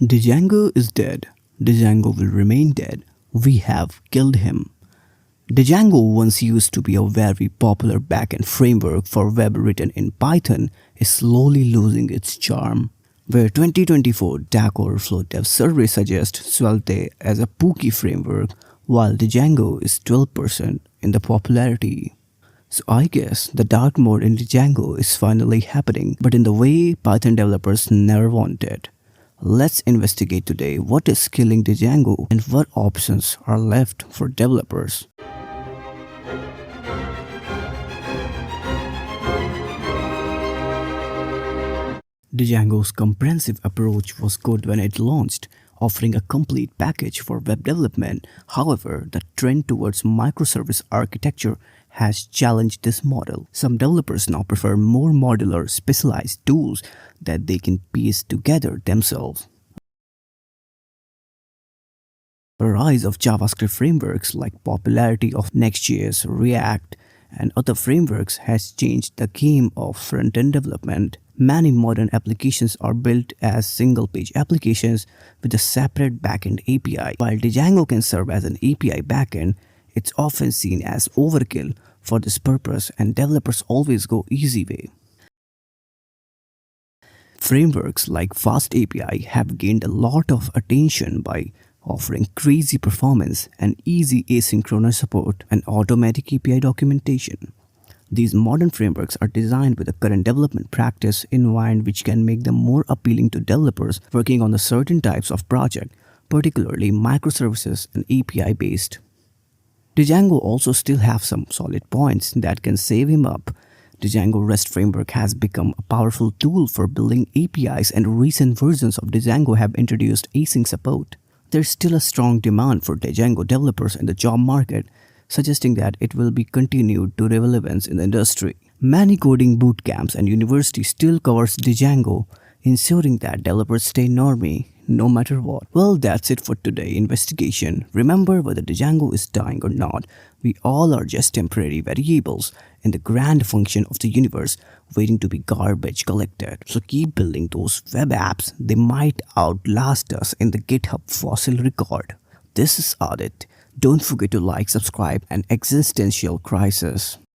Django is dead. Django will remain dead. We have killed him. Django once used to be a very popular backend framework for web written in Python is slowly losing its charm. Where 2024 Stack Overflow Dev Survey suggests Svelte as a Pookie framework, while Django is 12% in the popularity. So I guess the dark mode in Django is finally happening, but in the way Python developers never wanted. Let's investigate today what is killing Django and what options are left for developers. Django's comprehensive approach was good when it launched, offering a complete package for web development. However, the trend towards microservice architecture has challenged this model. Some developers now prefer more modular, specialized tools that they can piece together themselves. The rise of JavaScript frameworks like popularity of Next.js, React, and other frameworks has changed the game of front-end development. Many modern applications are built as single-page applications with a separate backend API. While Django can serve as an API backend, it's often seen as overkill for this purpose, and developers always go easy way. Frameworks like Fast API have gained a lot of attention by offering crazy performance and easy asynchronous support and automatic API documentation. These modern frameworks are designed with the current development practice in mind, which can make them more appealing to developers working on the certain types of project, particularly microservices and API based. Django also still have some solid points that can save him up. Django REST framework has become a powerful tool for building APIs, and recent versions of Django have introduced async support. There's still a strong demand for Django developers in the job market, suggesting that it will be continued to relevance in the industry. Many coding bootcamps and universities still covers Django, ensuring that developers stay normie no matter what. Well, that's it for today's investigation. Remember, whether Django is dying or not, we all are just temporary variables in the grand function of the universe waiting to be garbage collected. So keep building those web apps. They might outlast us in the GitHub fossil record. This is Adit. Don't forget to like, subscribe, and existential crisis.